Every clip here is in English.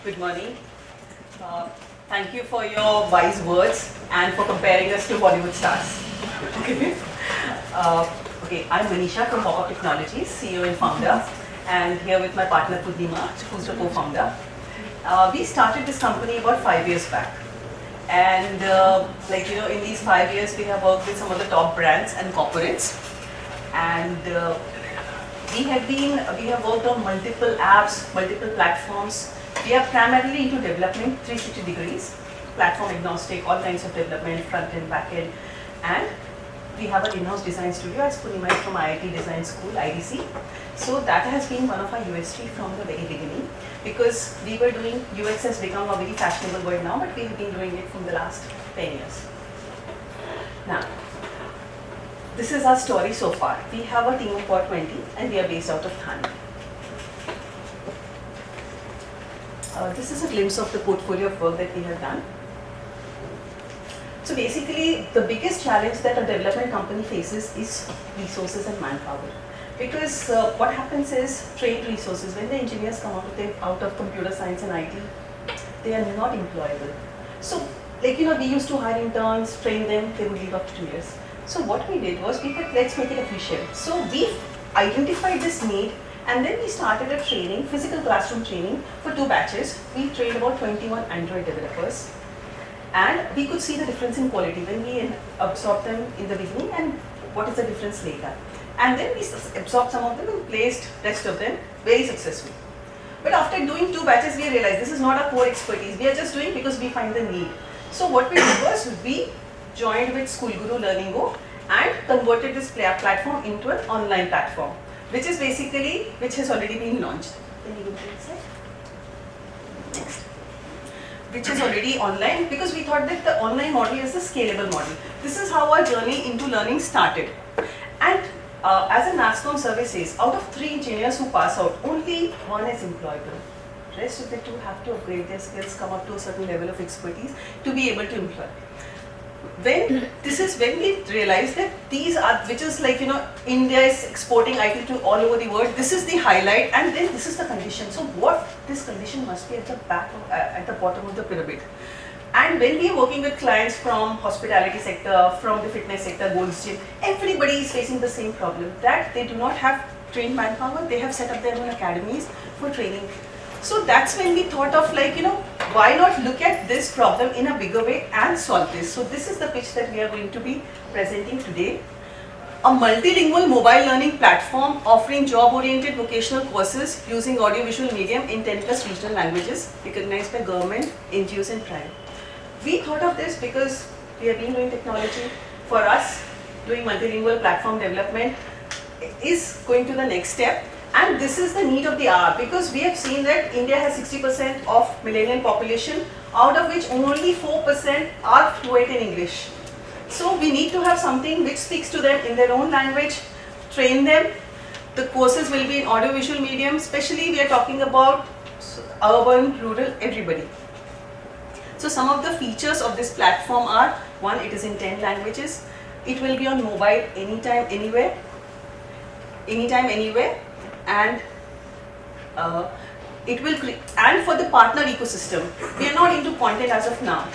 Good morning. Uh, Thank you for your wise words and for comparing us to Bollywood stars. Okay. Okay, I'm Manisha from Pop-Up Technologies, CEO and founder, and here with my partner Purnima, who's the co-founder. We started this company about 5 years back. And in these 5 years, we have worked with some of the top brands and corporates. And we have worked on multiple apps, multiple platforms. We are primarily into development, 360 degrees, platform agnostic, all kinds of development, front end, back end. And we have an in-house design studio as Purnima is from IIT Design School, IDC. So that has been one of our USP from the very beginning, because we were doing, UX has become a very fashionable word now, but we have been doing it from the last 10 years. Now, this is our story so far. We have a team of about 20 and we are based out of Thane. This is a glimpse of the portfolio of work that we have done. So basically, the biggest challenge that a development company faces is resources and manpower. Because what happens is trained resources, when the engineers come out of computer science and IT, they are not employable. So we used to hire interns, train them, they would leave after 2 years. So what we did was we thought, let's make it efficient. So we identified this need, and then we started a training, physical classroom training for 2 batches. We trained about 21 Android developers. And we could see the difference in quality when we absorbed them in the beginning and what is the difference later. And then we absorbed some of them and placed rest of them very successfully. But after doing 2 batches, we realized this is not our core expertise. We are just doing because we find the need. So what we did was we joined with School Guru Learning Go and converted this platform into an online platform, which has already been launched. Can you go to the next slide? Next. Which is already online, because we thought that the online model is the scalable model. This is how our journey into learning started. And as a NASSCOM survey says, out of 3 engineers who pass out, only 1 is employable. Rest of the 2 have to upgrade their skills, come up to a certain level of expertise to be able to employ. This is when we realized that these are, which is India is exporting IT to all over the world. This is the highlight, and then this is the condition. So what this condition must be at the at the bottom of the pyramid. And when we are working with clients from hospitality sector, from the fitness sector, Gold's Gym, everybody is facing the same problem, that they do not have trained manpower. They have set up their own academies for training. So that's when we thought of why not look at this problem in a bigger way and solve this. So this is the pitch that we are going to be presenting today. A multilingual mobile learning platform offering job-oriented vocational courses using audiovisual medium in 10+ regional languages recognized by government, NGOs and private. We thought of this because we have been doing technology. For us, doing multilingual platform development is going to the next step. And this is the need of the hour, because we have seen that India has 60% of millennial population, out of which only 4% are fluent in English. So we need to have something which speaks to them in their own language, train them. The courses will be in audiovisual medium, especially we are talking about urban, rural, everybody. So some of the features of this platform are, 1, it is in 10 languages. It will be on mobile anytime, anywhere. And and for the partner ecosystem, we are not into content as of now.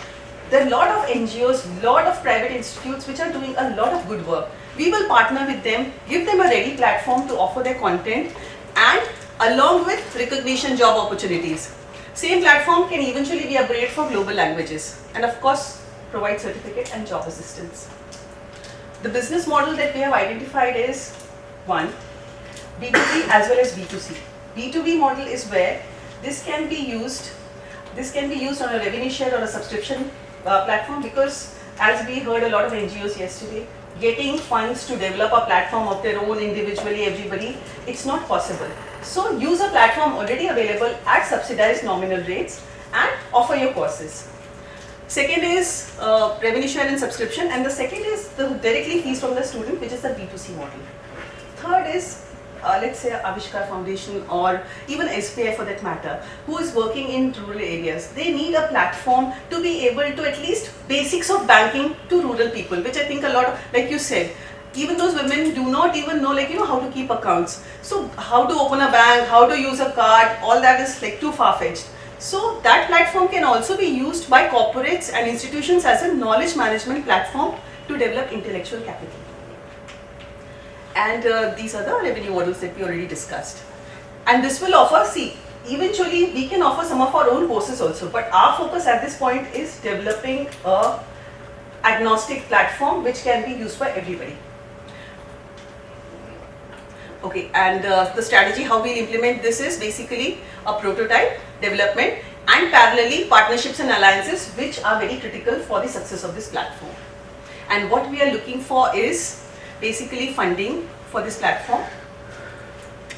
There are a lot of NGOs, lot of private institutes which are doing a lot of good work. We will partner with them, give them a ready platform to offer their content, and along with recognition job opportunities. Same platform can eventually be upgraded for global languages, and of course provide certificate and job assistance. The business model that we have identified is 1, B2B as well as B2C. B2B model is where this can be used on a revenue share or a subscription platform, because as we heard a lot of NGOs yesterday, getting funds to develop a platform of their own individually, everybody, it's not possible. So use a platform already available at subsidized nominal rates and offer your courses. Second is revenue share and subscription, and the second is the directly fees from the student, which is the B2C model. Third is let's say Avishkar Foundation or even SBI for that matter, who is working in rural areas. They need a platform to be able to at least basics of banking to rural people, which I think a lot of, like you said, even those women do not even know how to keep accounts. So how to open a bank, how to use a card, all that is too far-fetched. So that platform can also be used by corporates and institutions as a knowledge management platform to develop intellectual capital. And these are the revenue models that we already discussed. And this will offer, see, eventually we can offer some of our own courses also, but our focus at this point is developing a agnostic platform which can be used by everybody. Okay, and the strategy how we'll implement this is basically a prototype, development, and parallelly partnerships and alliances which are very critical for the success of this platform. And what we are looking for is basically funding for this platform.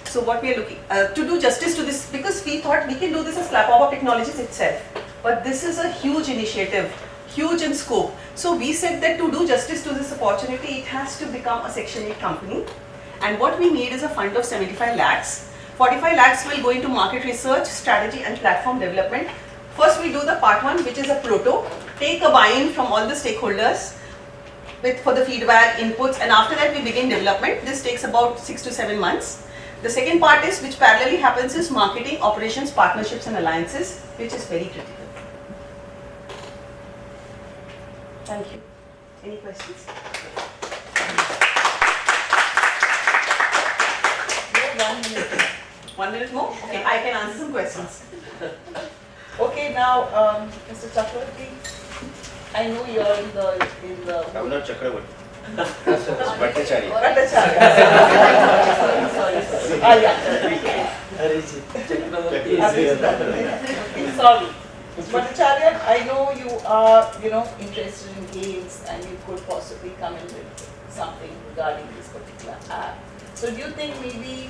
So what we are looking to do justice to this, because we thought we can do this as Pop-Up Technologies itself, but this is a huge initiative, huge in scope. So we said that to do justice to this opportunity, it has to become a Section 8 company. And what we need is a fund of 75 lakhs. 45 lakhs will go into market research, strategy and platform development. First we do the part 1, which is a proto, take a buy-in from all the stakeholders for the feedback, inputs, and after that we begin development. This takes about 6 to 7 months. The second part is, which parallelly happens, is marketing, operations, partnerships and alliances, which is very critical. Thank you. Any questions? 1 minute. 1 minute more? Okay, I can answer some questions. Okay, now, Mr. Chakravarti, I know you're in the. I'm not Chakravarti. Bhattacharya. Sorry. Ah, yeah. Sorry. Bhattacharya, I know you are, interested in games and you could possibly come in with something regarding this particular app. So do you think maybe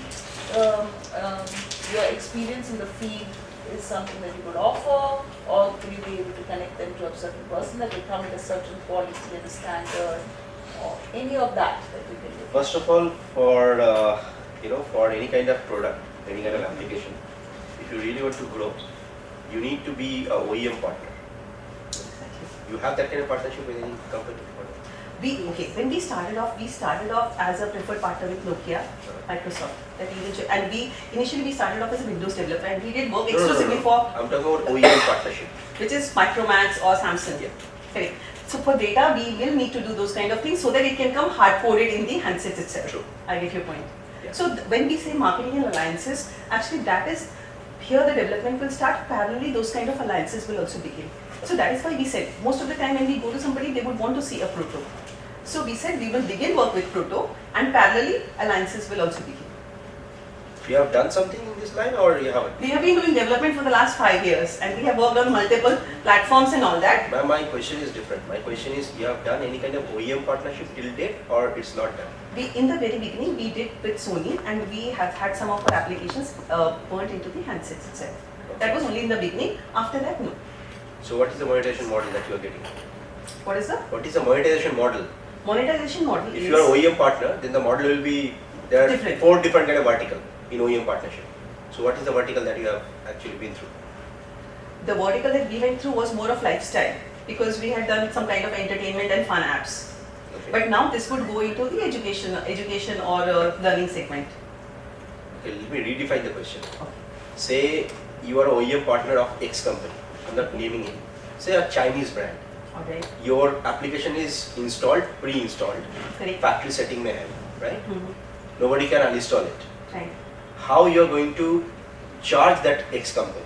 your experience in the field is something that you could offer, or could you be able to connect them to a certain person that will come with a certain quality and a standard, or any of that you can do? First of all, for any kind of product, any kind of application, if you really want to grow, you need to be a OEM partner. You have that kind of partnership with any company? When we started off as a preferred partner with Nokia, Microsoft. And initially we started off as a Windows developer, and we did work exclusively for. I'm talking about OEM partnership, which is Micromax or Samsung. Yeah. Correct. So for data, we will need to do those kind of things so that it can come hard coded in the handsets itself. True. I get your point. Yeah. So when we say marketing and alliances, actually that is here the development will start. Parallelly, those kind of alliances will also begin. So that is why we said most of the time when we go to somebody, they would want to see a proto. So we said we will begin work with proto, and parallelly alliances will also begin. You have done something in this line, or you haven't? We have been doing development for the last 5 years, and we have worked on multiple platforms and all that. My question is different. My question is, you have done any kind of OEM partnership till date, or it's not done? In the very beginning, we did with Sony, and we have had some of our applications burnt into the handsets itself. Okay. That was only in the beginning. After that, no. So what is the monetization model that you are getting? What is the What is the monetization model? monetization model? If you are OEM partner, then the model will be, there are Different. 4 different kind of vertical in OEM partnership. So what is the vertical that you have actually been through? The vertical that we went through was more of lifestyle, because we had done some kind of entertainment and fun apps. Okay. But now this would go into the education or learning segment. Okay, let me redefine the question. Okay. Say you are an OEM partner of X company. I'm not naming it. Say a Chinese brand. Alright. Your application is installed, pre-installed. Correct. Factory setting may have, right? Mhm. Nobody can uninstall it. Right. How you are going to charge that X company?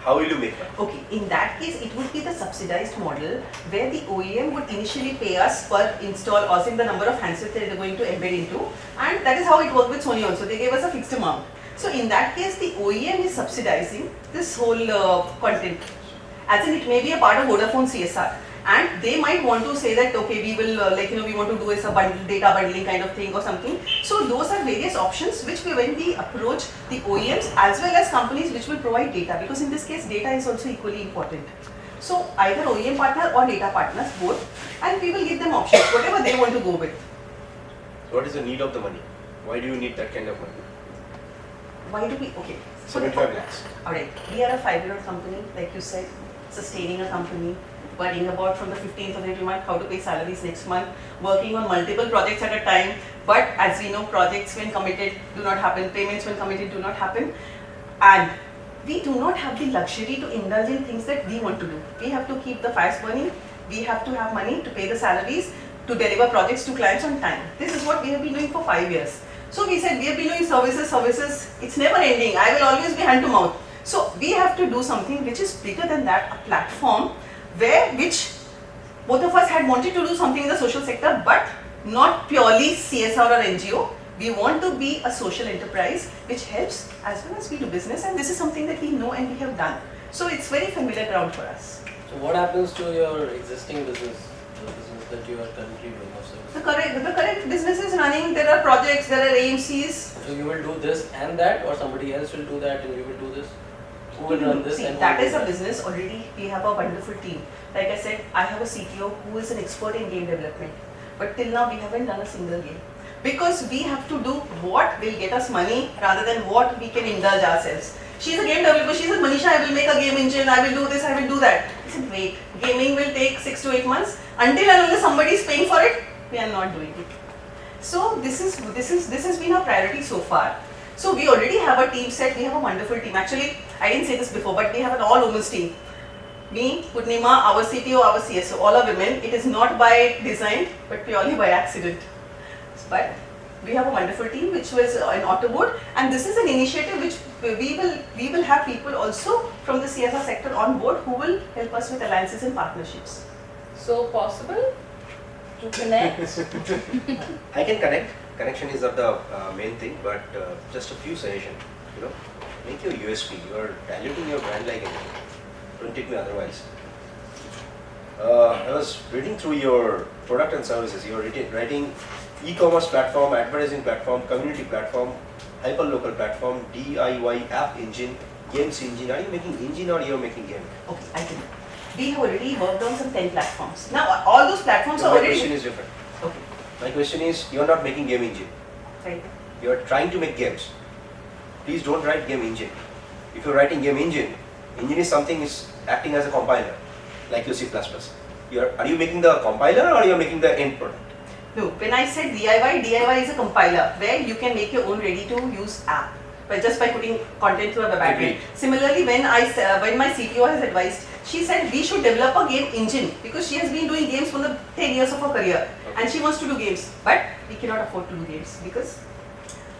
How will you make that? Okay, in that case, it would be the subsidized model where the OEM would initially pay us per install or in the number of handsets that they're going to embed into, and that is how it worked with Sony also. They gave us a fixed amount. So in that case, the OEM is subsidizing this whole content. As in, it may be a part of Vodafone CSR. And they might want to say that, okay, we will, we want to do is a data bundling kind of thing or something. So those are various options which when we approach the OEMs as well as companies which will provide data, because in this case, data is also equally important. So either OEM partner or data partners, both, and we will give them options, whatever they want to go with. So what is the need of the money? Why do you need that kind of money? Why do we, okay. 75 lakhs. Alright, we are a 5-year-old company, like you said, sustaining a company, worrying about from the 15th of every month how to pay salaries next month, working on multiple projects at a time. But as we know, projects when committed do not happen, payments when committed do not happen. And we do not have the luxury to indulge in things that we want to do. We have to keep the fires burning, we have to have money to pay the salaries, to deliver projects to clients on time. This is what we have been doing for 5 years. So we said we have been doing services, it's never ending, I will always be hand to mouth. So we have to do something which is bigger than that, a platform which both of us had wanted to do something in the social sector, but not purely CSR or NGO. We want to be a social enterprise which helps as well as we do business, and this is something that we know and we have done. So it's very familiar ground for us. So what happens to your existing business, the business that you are currently doing of service? The current business is running, there are projects, there are AMCs. So you will do this and that, or somebody else will do that and you will do this? Who will run this? See, and who that will is do a business already. We have a wonderful team. Like I said, I have a CTO who is an expert in game development. But till now we haven't done a single game. Because we have to do what will get us money rather than what we can indulge ourselves. She's a game developer, she says, Manisha, I will make a game engine, I will do this, I will do that. I said, wait, gaming will take 6 to 8 months. Until and unless somebody is paying for it, we are not doing it. So this has been our priority so far. So we already have a team set, we have a wonderful team. Actually, I didn't say this before, but we have an all-women's team. Me, Purnima, our CTO, our CSO, all are women. It is not by design, but purely by accident. But we have a wonderful team which was in Autoboard, and this is an initiative which we will have people also from the CSR sector on board who will help us with alliances and partnerships. So possible to connect? I can connect. Connection is not the main thing, but just a few suggestions. You know, make your USP. You are diluting your brand like anything. Don't take me otherwise. I was reading through your product and services. You are writing e-commerce platform, advertising platform, community platform, hyperlocal platform, DIY app engine, games engine. Are you making engine or you are making game? Okay, I can. We have already worked on some 10 platforms. Now all those platforms So are my already. question is different. Okay, My question is, you are not making game engine. right. You are trying to make games. Please don't write game engine. If you're writing game engine, engine is something is acting as a compiler, like your C++. Are you making the compiler or you are making the end product? No, when I said DIY is a compiler where you can make your own ready-to-use app, but just by putting content through a web aggregator. Agreed. Similarly, when my CTO has advised, she said we should develop a game engine because she has been doing games for the 10 years of her career, and she wants to do games, but we cannot afford to do games because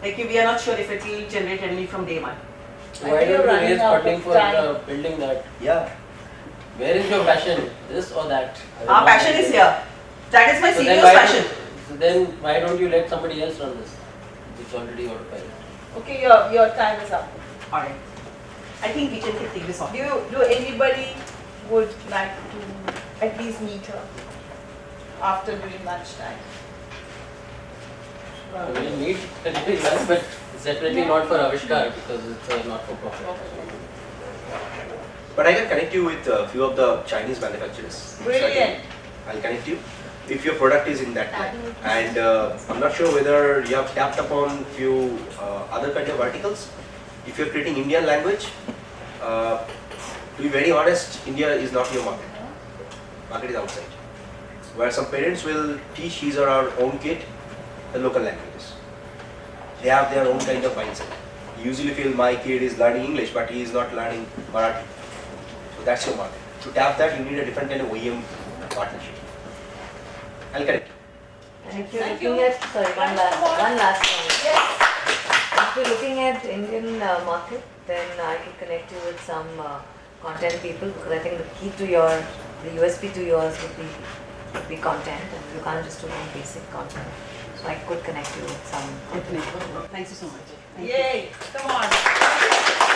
we are not sure if it will generate revenue from day one. So why You're don't you running raise out of funding for time. building that? Yeah. Where is your passion? This or that? I don't Our know. passion is here. That is my So then CTO's why passion. So then why don't you let somebody else run this? It's already autopilot. Okay, your time is up. Alright. I think we can take this on. Do anybody would like to at least meet her after during lunchtime? So we'll meet technically well, but it's definitely not for Avishkar because it's a not-for-profit. But I can connect you with a few of the Chinese manufacturers. Brilliant. I'll connect you if your product is in that line. And I'm not sure whether you have tapped upon few other kind of verticals. If you're creating Indian language, to be very honest, India is not your market. Market is outside. Where some parents will teach his or her own kid the local languages. They have their own kind of mindset. You usually feel my kid is learning English, but he is not learning Marathi. So that's your market. To tap that, you need a different kind of OEM partnership. I'll connect you. And if you're Thank looking you. at, sorry, one last point. Yes. If you're looking at Indian market, then I could connect you with some content people because I think the key to the USP to yours would be content, and you can't just do any basic content. So I could connect you with some. Definitely. Thank you so much. Thank you. Yay. Come on.